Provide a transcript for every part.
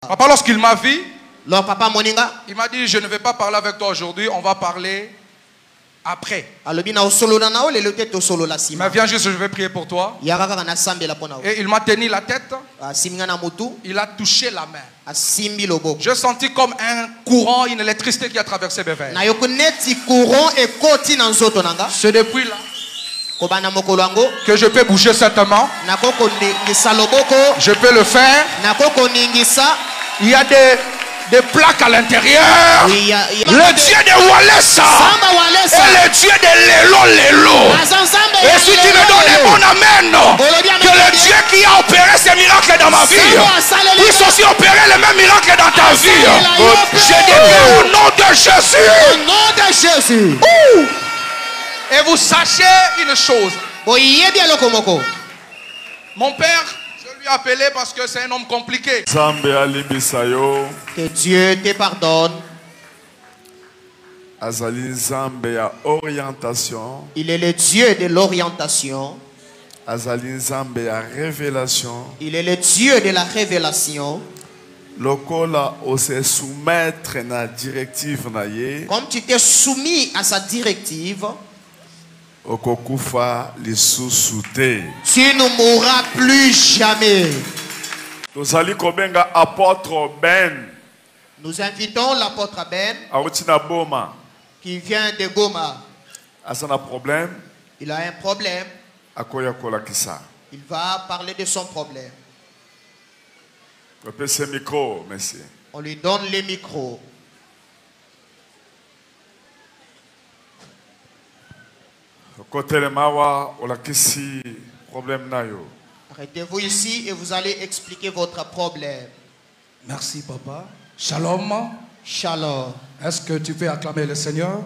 Papa, lorsqu'il m'a vu, Leur papa moninga. il m'a dit, je ne vais pas parler avec toi aujourd'hui, on va parler après. Mais viens juste, je vais prier pour toi. Et il m'a tenu la tête. Il a touché la main. J'ai senti comme un courant, une électricité qui a traversé mes veines. C'est depuis là que je peux bouger cette main. Je peux le faire. Il y a des plaques à l'intérieur. Le Dieu de Walesa et le Dieu de Lelo. Et si tu me donnes un bon amen, que le Dieu qui a opéré ces miracles dans ma vie puisse aussi opérer les mêmes miracles dans ta vie. Je déclare au nom de Jésus. Au nom de Jésus. Et vous sachez une chose. Mon père, je lui ai appelé parce que c'est un homme compliqué. Que Dieu te pardonne. Il est le Dieu de l'orientation. Il est le Dieu de la révélation. Comme tu t'es soumis à sa directive, tu ne mourras plus jamais. Nous invitons l'apôtre Ben qui vient de Goma. Il a un problème. Il va parler de son problème. On lui donne les micros. Arrêtez-vous ici et vous allez expliquer votre problème. Merci papa. Shalom. Shalom. Est-ce que tu peux acclamer le Seigneur?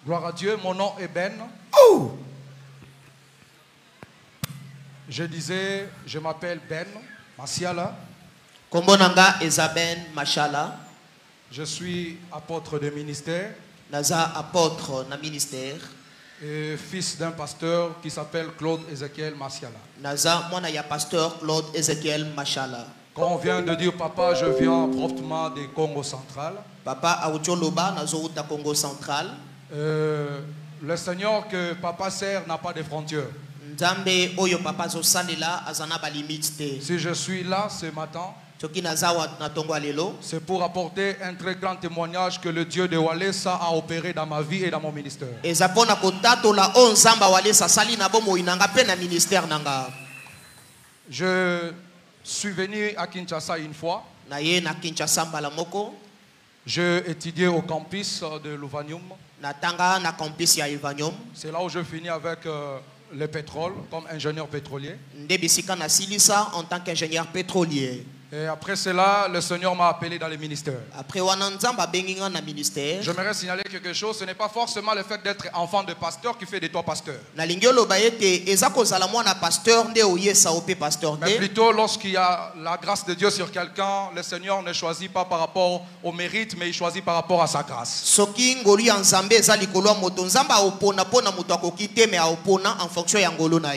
Gloire à Dieu, mon nom est Ben. Oh! Je disais, je m'appelle Ben Masiala. Kombonanga Ezaben Machala. Je suis apôtre de ministère. Naza apôtre na ministère. Et fils d'un pasteur qui s'appelle Claude Ezekiel Masiala. Naza mwana ya pasteur Claude Ezekiel Machala. Quand on vient de dire papa, je viens proprement du Congo central. Papa Aoucholoba nazo uta Congo central. Le Seigneur que papa sert n'a pas de frontières. Si je suis là ce matin, c'est pour apporter un très grand témoignage que le Dieu de Walesa a opéré dans ma vie et dans mon ministère. Je suis venu à Kinshasa une fois. J'ai étudié au campus de l'Uvanium. C'est là où je finis avec le pétrole comme ingénieur pétrolier. En tant qu'ingénieur pétrolier. Et après cela, le Seigneur m'a appelé dans le ministère. J'aimerais signaler quelque chose. Ce n'est pas forcément le fait d'être enfant de pasteur qui fait de toi pasteur. Mais plutôt lorsqu'il y a la grâce de Dieu sur quelqu'un, le Seigneur ne choisit pas par rapport au mérite, mais il choisit par rapport à sa grâce.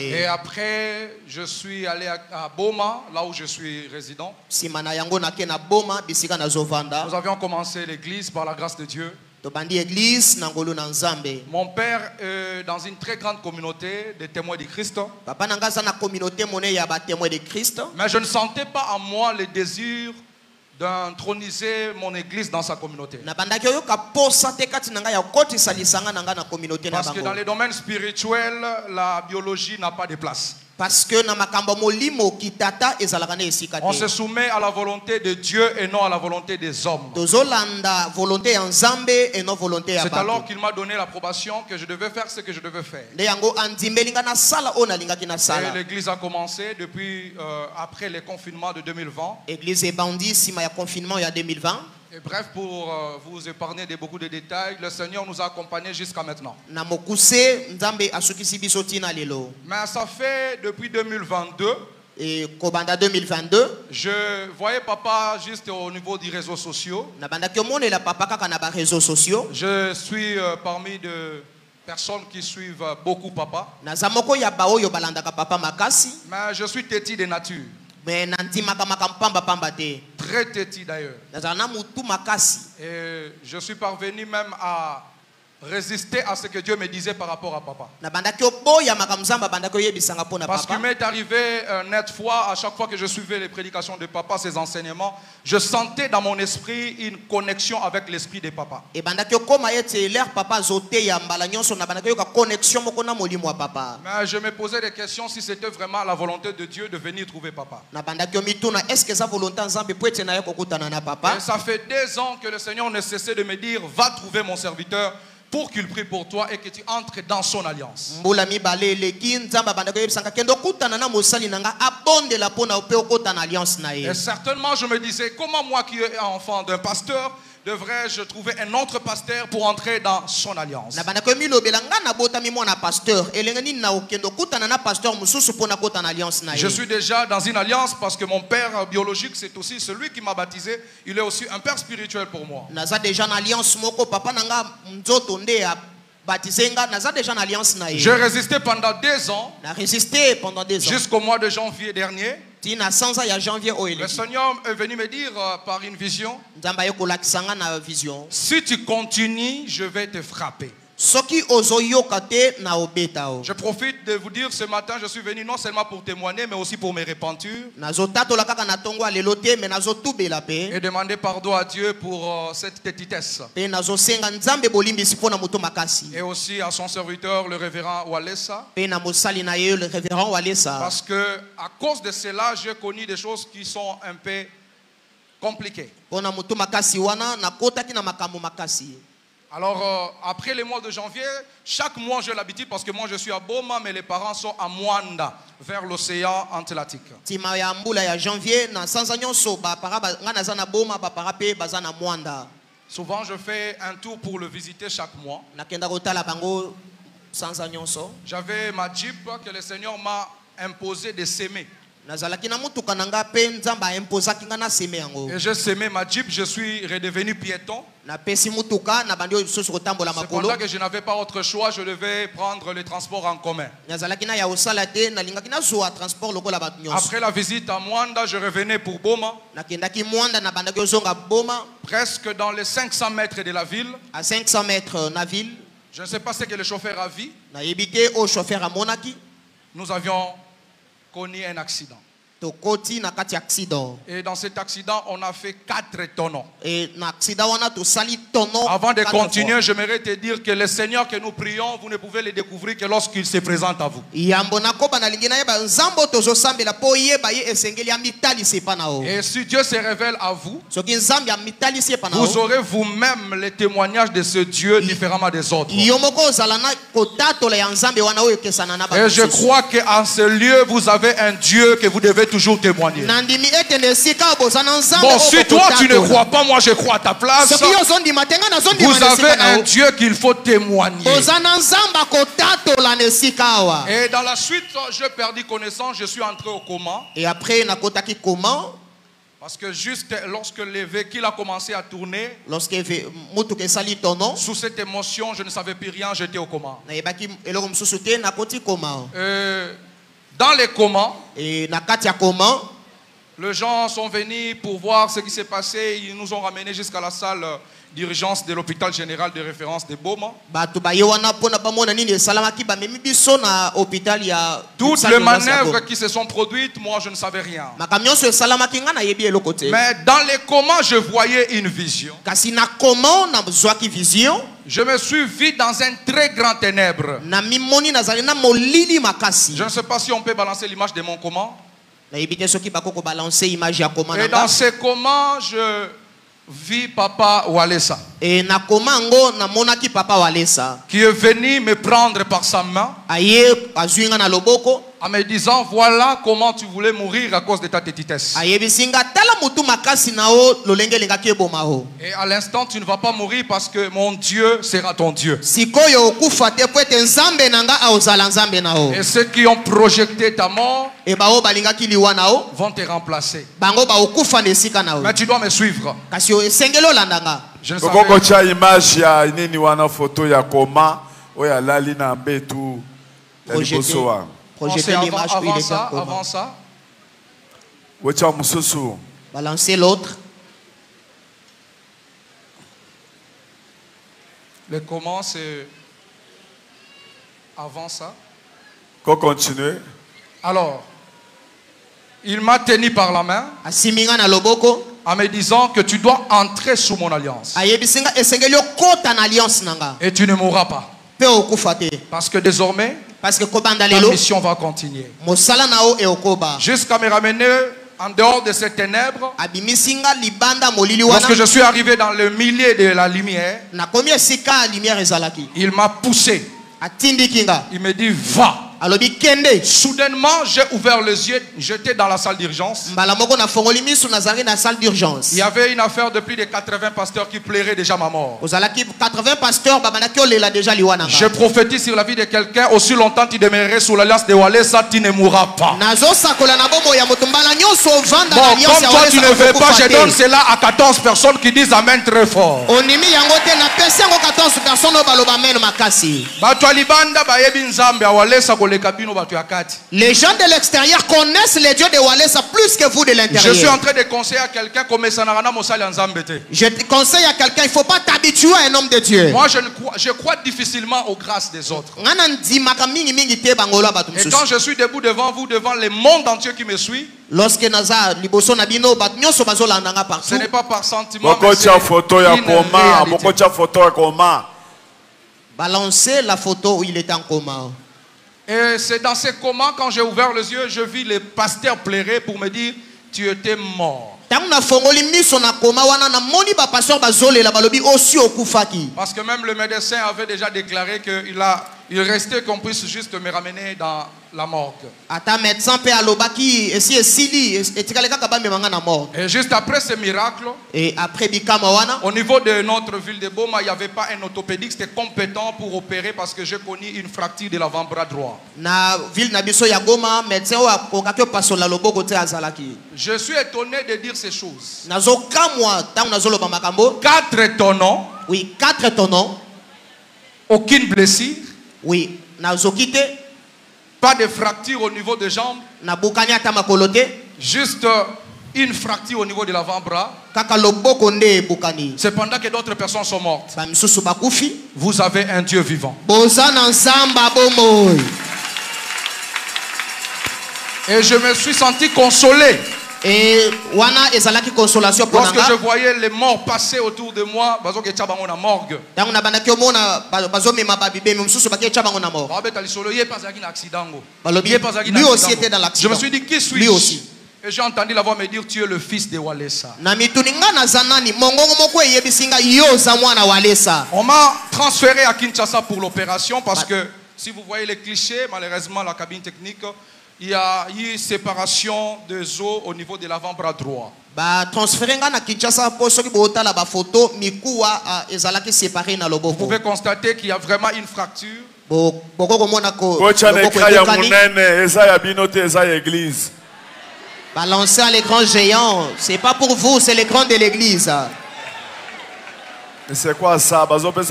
Et après, je suis allé à Boma, là où je suis résident. Nous avions commencé l'église par la grâce de Dieu. Mon père est dans une très grande communauté de témoins de Christ. Mais je ne sentais pas en moi le désir d'introniser mon église dans sa communauté. Parce que dans les domaines spirituels, la biologie n'a pas de place. Parce que on se soumet à la volonté de Dieu et non à la volonté des hommes. C'est alors qu'il m'a donné l'approbation que je devais faire ce que je devais faire. Et l'église a commencé depuis après les confinements de 2020. Et bref, pour vous épargner de beaucoup de détails, le Seigneur nous a accompagnés jusqu'à maintenant. Mais ça fait depuis 2022 Et Kobanda 2022. Je voyais papa juste au niveau des réseaux sociaux. Je suis parmi de personnes qui suivent beaucoup papa. Mais je suis têtu de nature. Très têtu d'ailleurs. Et je suis parvenu même à résister à ce que Dieu me disait par rapport à papa. Parce qu'il m'est arrivé net fois, à chaque fois que je suivais les prédications de papa, ses enseignements, je sentais dans mon esprit une connexion avec l'esprit de papa. Mais je me posais des questions si c'était vraiment la volonté de Dieu de venir trouver papa. Et ça fait 2 ans que le Seigneur ne cessait de me dire, va trouver mon serviteur pour qu'il prie pour toi et que tu entres dans son alliance. Et certainement je me disais, comment moi qui suis enfant d'un pasteur, devrais-je trouver un autre pasteur pour entrer dans son alliance? Je suis déjà dans une alliance parce que mon père biologique, c'est aussi celui qui m'a baptisé. Il est aussi un père spirituel pour moi. J'ai résisté pendant 2 ans, jusqu'au mois de janvier dernier. Le Seigneur est venu me dire par une vision, si tu continues, je vais te frapper. Je profite de vous dire ce matin, je suis venu non seulement pour témoigner, mais aussi pour mes repentures. Et demander pardon à Dieu pour cette petitesse. Et aussi à son serviteur, le révérend Walesa. Parce que à cause de cela, j'ai connu des choses qui sont un peu compliquées. Alors, après le mois de janvier, chaque mois j'ai l'habitude, parce que moi je suis à Boma, mais les parents sont à Mwanda, vers l'océan Atlantique. Souvent je fais un tour pour le visiter chaque mois. J'avais ma Jeep que le Seigneur m'a imposé de s'aimer. Et j'ai semé ma Jeep, je suis redevenu piéton. C'est pour ça que je n'avais pas autre choix, je devais prendre les transports en commun. Après la visite à Mwanda, je revenais pour Boma. Presque dans les 500 mètres de la ville. À 500 mètres de la ville. Je ne sais pas ce que le chauffeur a vu. Nous avions connu un accident. Et dans cet accident, on a fait 4 tonneaux. Avant de continuer, j'aimerais te dire que le Seigneur que nous prions, vous ne pouvez le découvrir que lorsqu'il se présente à vous. Et si Dieu se révèle à vous, vous aurez vous-même le témoignage de ce Dieu différemment des autres. Et je crois qu'en ce lieu, vous avez un Dieu que vous devez toujours témoigner. Bon, si toi tu ne crois pas, moi je crois à ta place. Vous avez un Dieu qu'il faut témoigner. Et dans la suite, j'ai perdu connaissance, je suis entré au coma. Et après, parce que juste lorsque le véhicule a commencé à tourner, sous cette émotion, je ne savais plus rien, j'étais au coma. Dans les comas, les gens sont venus pour voir ce qui s'est passé. Ils nous ont ramenés jusqu'à la salle d'urgence de l'hôpital général de référence de Boma. Toutes les manœuvres qui se sont produites, moi je ne savais rien. Mais dans les comas, je voyais une vision. Je me suis vu dans un très grand ténèbre. Je ne sais pas si on peut balancer l'image de mon coma. Et dans ce coma, je vis papa Walesa. Qui est venu me prendre par sa main. En me disant, voilà comment tu voulais mourir à cause de ta tétitesse. Et à l'instant, tu ne vas pas mourir parce que mon Dieu sera ton Dieu. Et ceux qui ont projeté ta mort vont te remplacer. Mais tu dois me suivre. Je ne savais pas. Projeter l'image où il était en coma. Avant ça. Balancer l'autre. Le comment c'est avant ça. Qu'on continue. Alors, il m'a tenu par la main en me disant que tu dois entrer sous mon alliance. Et tu ne mourras pas. Parce que désormais, la mission va continuer. Jusqu'à me ramener en dehors de ces ténèbres. Lorsque je suis arrivé dans le milieu de la lumière, il m'a poussé. Il me dit, va. Soudainement, j'ai ouvert les yeux, j'étais dans la salle d'urgence. Il y avait une affaire de plus de 80 pasteurs qui plairaient déjà ma mort. Je prophétise sur la vie de quelqu'un, aussi longtemps tu demeurerais sous l'alliance de Walesa, tu ne mourras pas. Bon, comme toi tu ne veux pas, je donne cela à 14 personnes qui disent Amen très fort. Les gens de l'extérieur connaissent les dieux de Walesa plus que vous de l'intérieur. Je suis en train de conseiller à quelqu'un je te conseille à quelqu'un, il ne faut pas t'habituer à un homme de Dieu. Moi je crois difficilement aux grâces des autres. Et quand je suis debout devant vous, devant le monde entier qui me suit, ce n'est pas par sentiment, mais c'est balancer la photo où il était en coma. Et c'est dans ces comas, quand j'ai ouvert les yeux, je vis les pasteurs pleurer pour me dire, tu étais mort. Parce que même le médecin avait déjà déclaré qu'il restait qu'on puisse juste me ramener dans la morgue. Et juste après ce miracle, au niveau de notre ville de Boma, il n'y avait pas un orthopédique, c'était compétent pour opérer parce que j'ai connu une fracture de l'avant-bras droit. Je suis étonné de dire ces choses. 4 tonneaux. Oui, 4 tonneaux. Aucune blessure. Oui, pas de fracture au niveau des jambes. Juste une fracture au niveau de l'avant-bras. Cependant que d'autres personnes sont mortes. Vous avez un Dieu vivant. Et je me suis senti consolé. Lorsque je voyais les morts passer autour de moi, lui aussi était dans l'accident. Je me suis dit, qui suis-je? Et j'ai entendu la voix me dire, tu es le fils de Walesa. On m'a transféré à Kinshasa pour l'opération parce que, si vous voyez les clichés, malheureusement la cabine technique, il y a eu séparation des os au niveau de l'avant-bras droit. Vous pouvez constater qu'il y a vraiment une fracture. Balancer à l'écran géant, c'est pas pour vous, c'est l'écran de l'église. C'est quoi ça?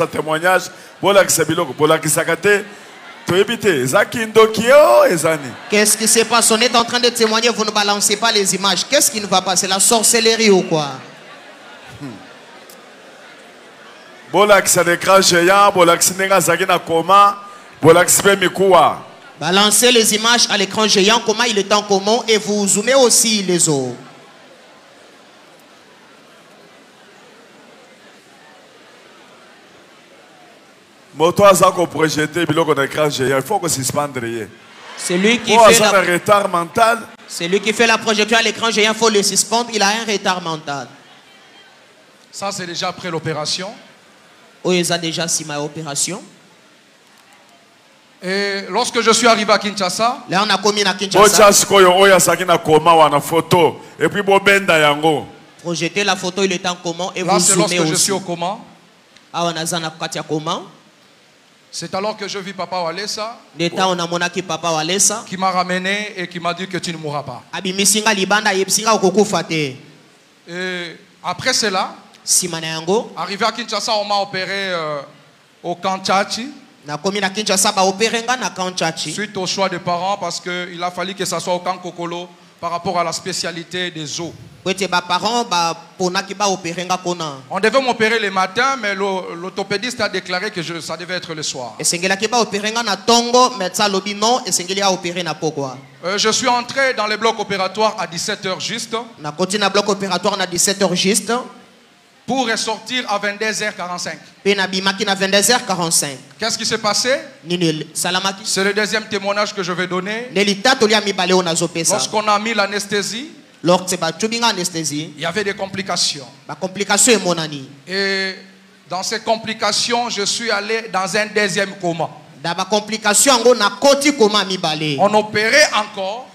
Témoignage. Qu'est-ce qui se passe? On est en train de témoigner, vous ne balancez pas les images. Qu'est-ce qui ne va pas? C'est la sorcellerie ou quoi? Balancez les images à l'écran géant, comment il est en commun, et vous zoomez aussi les os. Celui qui fait la projection à l'écran géant, il faut le suspendre, il a un retard mental. Ça, c'est déjà après l'opération. Oh, ils ont déjà signé l'opération. Et lorsque je suis arrivé à Kinshasa, là on a commis à Kinshasa. Projetez la photo, il est en comment et là, vous zoomez lorsque aussi. Je suis au comment. C'est alors que je vis Papa Walesa qui m'a ramené et qui m'a dit que tu ne mourras pas. Et après cela, arrivé à Kinshasa, on m'a opéré au Kanchachi. Suite au choix des parents, parce qu'il a fallu que ça soit au Kankokolo par rapport à la spécialité des os. On devait m'opérer le matin, mais l'orthopédiste a déclaré que ça devait être le soir. Je suis entré dans le bloc opératoire à 17h juste. Pour ressortir à 22h45. Qu'est-ce qui s'est passé? C'est le deuxième témoignage que je vais donner. Lorsqu'on a mis l'anesthésie, il y avait des complications. Et dans ces complications, je suis allé dans un deuxième coma. On opérait encore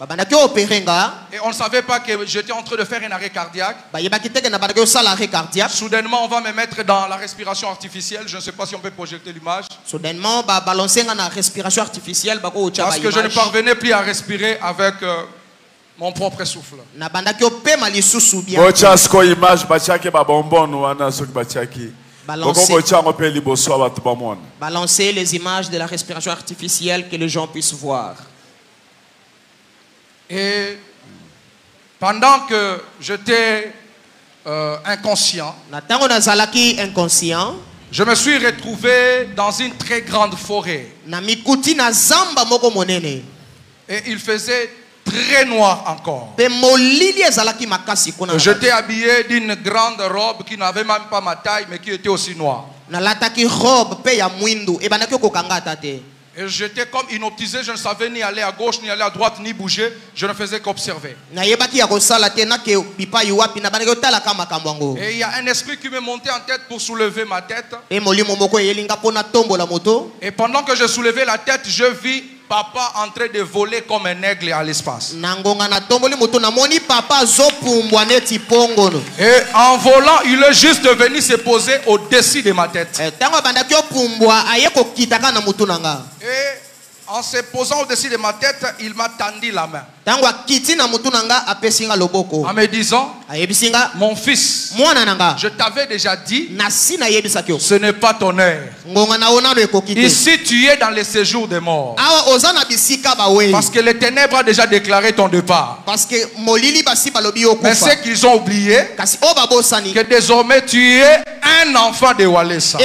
et on ne savait pas que j'étais en train de faire un arrêt cardiaque. Soudainement, on va me mettre dans la respiration artificielle. Je ne sais pas si on peut projeter l'image. Parce que je ne parvenais plus à respirer avec mon propre souffle. Balancer les images de la respiration artificielle que les gens puissent voir. Et pendant que j'étais inconscient, je me suis retrouvé dans une très grande forêt. Et il faisait très noir encore. J'étais habillé d'une grande robe qui n'avait même pas ma taille, mais qui était aussi noire. Et j'étais comme hypnotisé, je ne savais ni aller à gauche, ni aller à droite, ni bouger. Je ne faisais qu'observer. Et il y a un esprit qui me montait en tête pour soulever ma tête. Et pendant que je soulevais la tête, je vis Papa en train de voler comme un aigle à l'espace. Et en volant, il est juste venu se poser au-dessus de ma tête. Et en se posant au-dessus de ma tête, il m'a tendu la main. En me disant, mon fils, je t'avais déjà dit, ce n'est pas ton heure. Ici tu es dans le séjour des morts. Parce que les ténèbres a déjà déclaré ton départ. Mais ce qu'ils ont oublié, que désormais tu es un enfant de Walesa.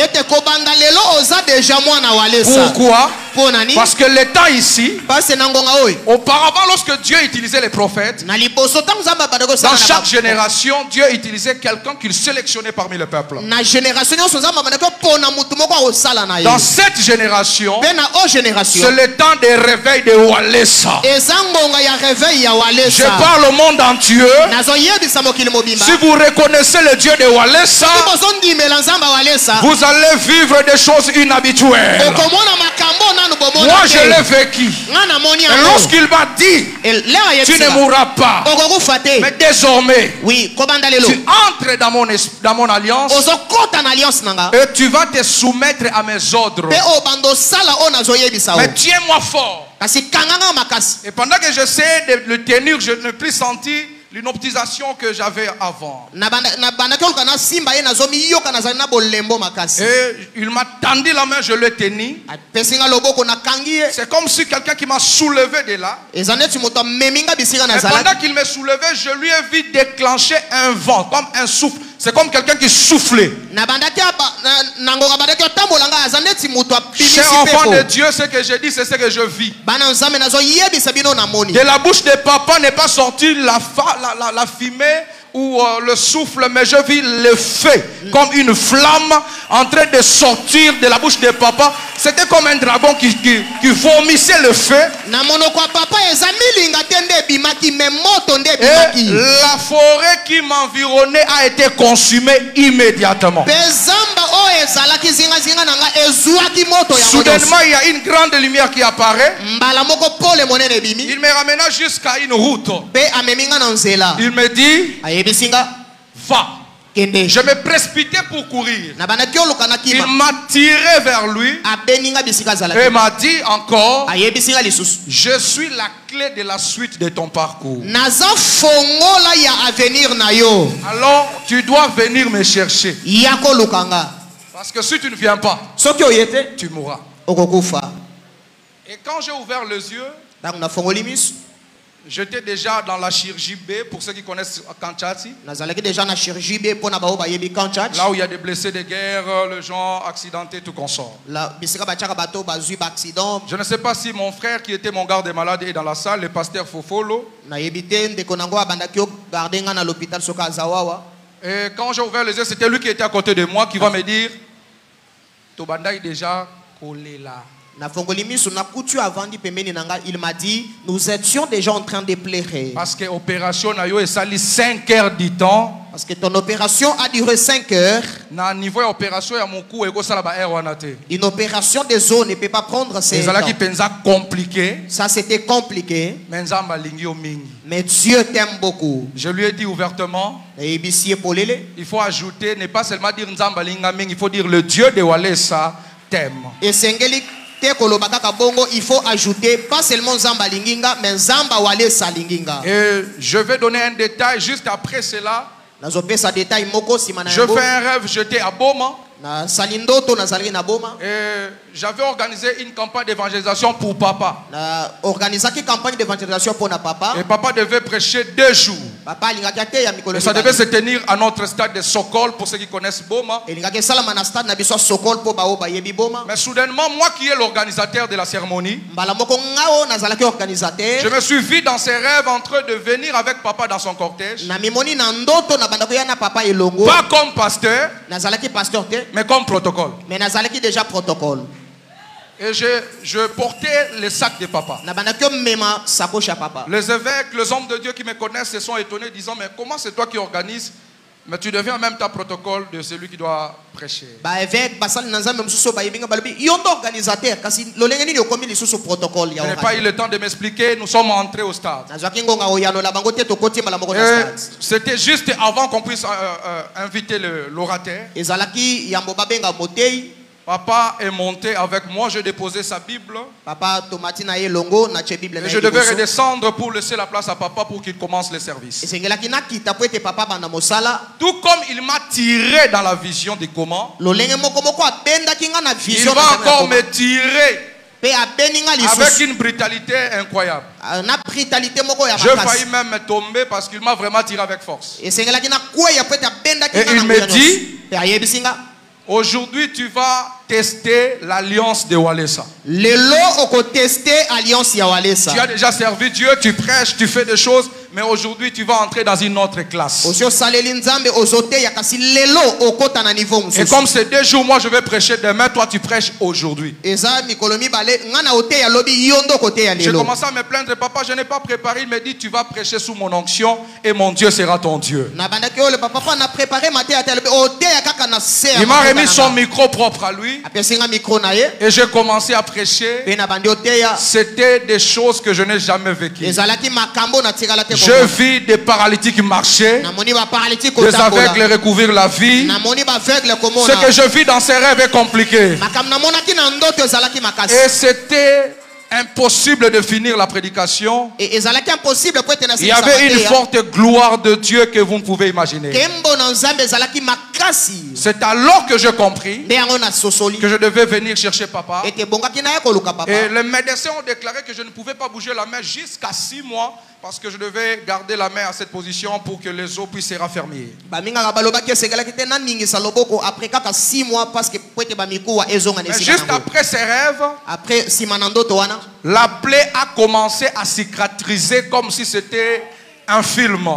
Pourquoi? Parce que le temps ici, auparavant lorsque Dieu utilisait les prophètes, dans chaque génération, Dieu utilisait quelqu'un qu'il sélectionnait parmi le peuple. Dans cette génération, c'est le temps des réveils de Walesa. Je parle au monde entier. Si vous reconnaissez le Dieu de Walesa, vous allez vivre des choses inhabituelles. Moi je l'ai vécu. Et lorsqu'il m'a dit, tu ne mourras pas, mais désormais tu entres dans mon alliance et tu vas te soumettre à mes ordres. Mais tiens-moi fort. Et pendant que j'essaie de le tenir, je n'ai plus senti l'inoptisation que j'avais avant. Et il m'a tendu la main, je l'ai tenu. C'est comme si quelqu'un qui m'a soulevé de là. Et pendant qu'il me soulevait, je lui ai vu déclencher un vent, comme un souffle. C'est comme quelqu'un qui soufflait. Cher enfant de Dieu, ce que je dis, c'est ce que je vis. De la bouche de papa n'est pas sorti la fumée ou le souffle, mais je vis le feu comme une flamme en train de sortir de la bouche de papa. C'était comme un dragon qui vomissait le feu. Et la forêt qui m'environnait a été consumée immédiatement. Soudainement, il y a une grande lumière qui apparaît. Il me ramena jusqu'à une route. Il me dit, va. Je me précipitais pour courir. Il m'a tiré vers lui et m'a dit encore, je suis la clé de la suite de ton parcours. Alors tu dois venir me chercher. Parce que si tu ne viens pas, tu mourras. Et quand j'ai ouvert les yeux, j'étais déjà dans la chirurgie B, pour ceux qui connaissent Kanchati. Là où il y a des blessés de guerre, les gens accidentés, tout consort. Je ne sais pas si mon frère qui était mon garde malade est dans la salle, le pasteur Fofolo. Et quand j'ai ouvert les yeux, c'était lui qui était à côté de moi qui va me dire, Tobanda est déjà collé là. Il m'a dit, nous étions déjà en train de pleurer. Parce que l'opération a eu 5 heures du temps. Parce que ton opération a duré 5 heures. Une opération des zones ne peut pas prendre 5 temps. Ça c'était compliqué. Mais Dieu t'aime beaucoup. Je lui ai dit ouvertement, il faut ajouter, ne pas seulement dire il faut dire le Dieu de Walesa t'aime. Et il faut ajouter pas seulement Zamba Linginga, mais Zamba Walesa Linginga. Et je vais donner un détail juste après cela. Je fais un rêve, j'étais à Boma. Et j'avais organisé une campagne d'évangélisation pour papa. Et papa devait prêcher 2 jours. Et ça devait se tenir à notre stade de Sokol, pour ceux qui connaissent Boma. Mais soudainement, moi qui est l'organisateur de la cérémonie, je me suis vu dans ses rêves en train de venir avec papa dans son cortège. Pas comme pasteur, mais comme protocole. Et je portais le sac de papa. Les évêques, les hommes de Dieu qui me connaissent se sont étonnés, disant, mais comment c'est toi qui organises? Mais tu deviens en même temps protocole de celui qui doit prêcher. Je n'ai pas eu le temps de m'expliquer, nous sommes entrés au stade. C'était juste avant qu'on puisse inviter l'orateur. Papa est monté avec moi, j'ai déposé sa Bible. Et je devais redescendre pour laisser la place à papa pour qu'il commence le service. Tout comme il m'a tiré dans la vision du comment, il va encore me tirer avec une brutalité incroyable. Je faillis même tomber parce qu'il m'a vraiment tiré avec force. Et il me dit, aujourd'hui, tu vas tester l'alliance de Walesa. Tu as déjà servi Dieu, tu prêches, tu fais des choses, mais aujourd'hui, tu vas entrer dans une autre classe. Et comme c'est 2 jours, moi je vais prêcher demain, toi tu prêches aujourd'hui. J'ai commencé à me plaindre, papa, je n'ai pas préparé. Il me dit, tu vas prêcher sous mon onction et mon Dieu sera ton Dieu. Il m'a remis son micro propre à lui. Et j'ai commencé à prêcher. C'était des choses que je n'ai jamais vécues. Je vis des paralytiques marcher, des aveugles recouvrir la vie. Ce que je vis dans ces rêves est compliqué. Et c'était impossible de finir la prédication. Il y avait une forte gloire de Dieu que vous ne pouvez imaginer. C'est alors que je compris que je devais venir chercher papa. Et les médecins ont déclaré que je ne pouvais pas bouger la main jusqu'à 6 mois. Parce que je devais garder la main à cette position pour que les os puissent se raffermir. Mais juste après ces rêves, la plaie a commencé à cicatriser comme si c'était un film.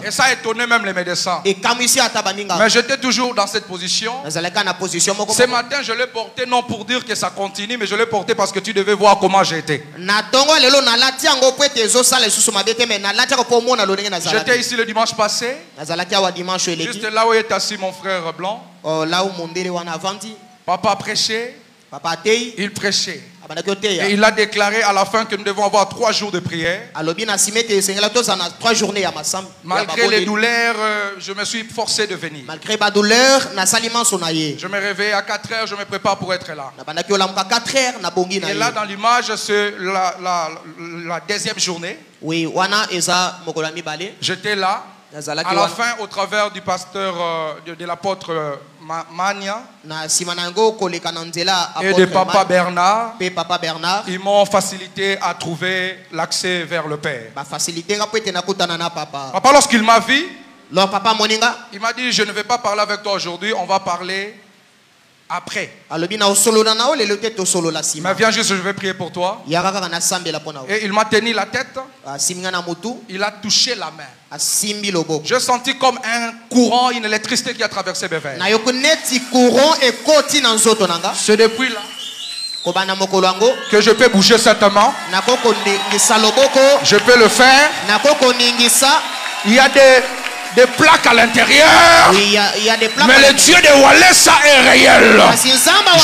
Et ça a étonné même les médecins. Mais j'étais toujours dans cette position. Ce matin, je l'ai porté non pour dire que ça continue, mais je l'ai porté parce que tu devais voir comment j'étais. J'étais ici le dimanche passé. Juste là où est assis mon frère blanc. Papa prêchait. Il prêchait. Et il a déclaré à la fin que nous devons avoir 3 jours de prière. Malgré les douleurs, je me suis forcé de venir. Je me réveille à 4 heures, je me prépare pour être là. Et là dans l'image, c'est la deuxième journée. J'étais là. À la fin, au travers du pasteur, de l'apôtre Mania et de Papa Bernard, ils m'ont facilité à trouver l'accès vers le Père. Papa, lorsqu'il m'a vu, il m'a dit, je ne vais pas parler avec toi aujourd'hui, on va parler après. Mais viens juste, je vais prier pour toi. Et il m'a tenu la tête. Il a touché la main. J'ai senti comme un courant, une électricité qui a traversé mes veines. C'est depuis là que je peux bouger cette main. Je peux le faire. Il y a des plaques à l'intérieur. Mais le Dieu de Walesa est réel.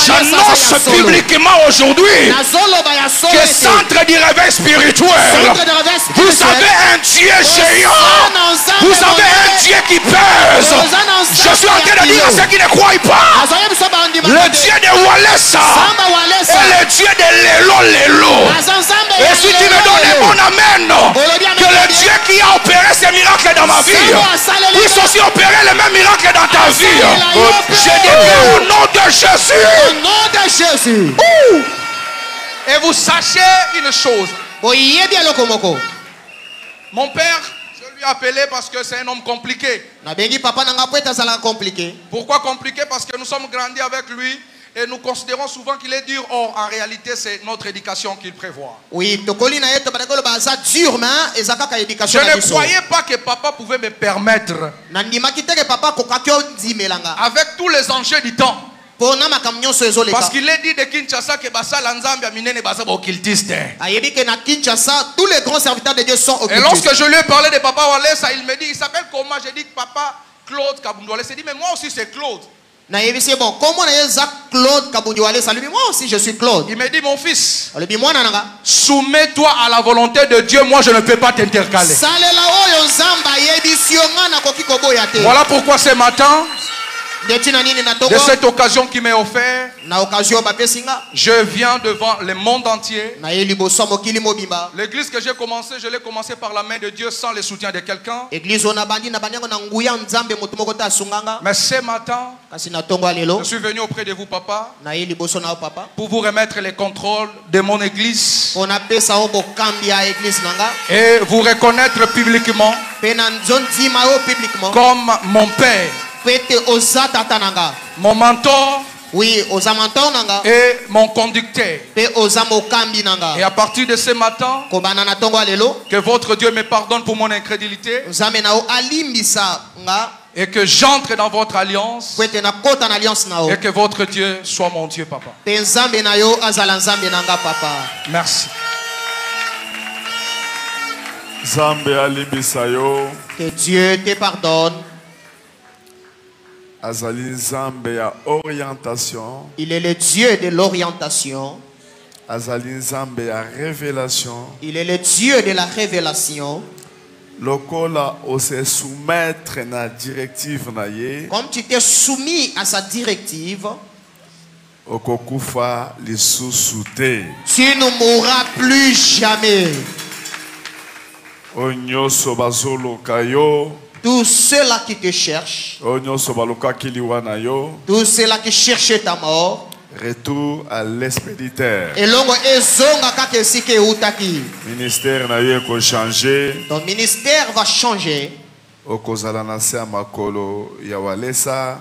J'annonce publiquement aujourd'hui que centre du réveil spirituel, vous avez un Dieu géant. Vous avez un Dieu qui pèse. Je suis en train de dire à ceux qui ne croient pas, le Dieu de Walesa est le Dieu de Lelo. Et si tu me donnes un bon amen, que le Dieu qui a opéré ces miracles dans ma vie puisse aussi opérer le même miracle dans ta vie. Je déclare au nom de Jésus. Au nom de Jésus. Et vous sachez une chose. Mon père, je lui ai appelé parce que c'est un homme compliqué. Pourquoi compliqué? Parce que nous sommes grandis avec lui. Et nous considérons souvent qu'il est dur. Or, en réalité, c'est notre éducation qu'il prévoit. Oui, je ne croyais pas que papa pouvait me permettre, avec tous les enjeux du temps. Parce qu'il est dit de Kinshasa que tous les grands serviteurs de Dieu sont occultés. Et lorsque je lui ai parlé de papa Walesa, il me dit, il s'appelle comment? J'ai dit papa Claude Kabundwale. Il dit, mais moi aussi c'est Claude. Bon, comment Claude Kabundwale? Moi aussi je suis Claude. Il me dit, mon fils, soumets-toi à la volonté de Dieu, moi je ne peux pas t'intercaler. Voilà pourquoi ce matin, de cette occasion qui m'est offerte, je viens devant le monde entier. L'église que j'ai commencée, je l'ai commencée par la main de Dieu sans le soutien de quelqu'un. Mais ce matin, je suis venu auprès de vous, papa, pour vous remettre les contrôles de mon église et vous reconnaître publiquement comme mon père, mon mentor, et mon conducteur. Et à partir de ce matin, que votre Dieu me pardonne pour mon incrédulité et que j'entre dans votre alliance et que votre Dieu soit mon Dieu, papa. Merci. Que Dieu te pardonne. Il est le Dieu de l'orientation. Il est le Dieu de la révélation. Comme tu t'es soumis à sa directive, tu ne mourras plus jamais. Tous ceux-là qui te cherchent, tous ceux-là qui cherchent ta mort, retour à l'expéditeur. Ministère ton ministère va changer.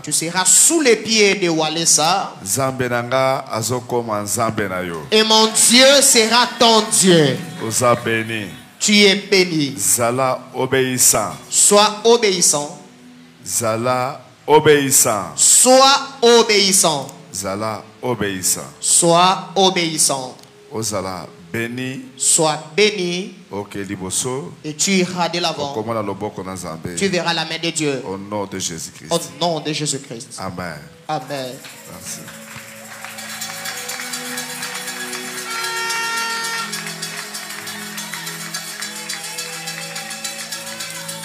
Tu seras sous les pieds de Walesa. Et mon Dieu sera ton Dieu. Tu es béni. Sois obéissant. Zala obéissant. Sois obéissant. Zala obéissant. Sois obéissant. Ozala béni. Sois béni. Et tu iras de l'avant. Tu verras la main de Dieu. Au nom de Jésus-Christ. Au nom de Jésus-Christ. Amen. Amen. Merci.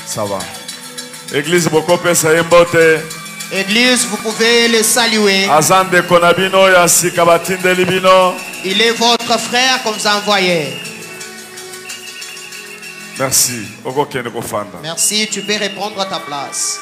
Ça va. Église, Église, vous pouvez le saluer. Il est votre frère qu'on vous a envoyé. Merci. Merci, tu peux répondre à ta place.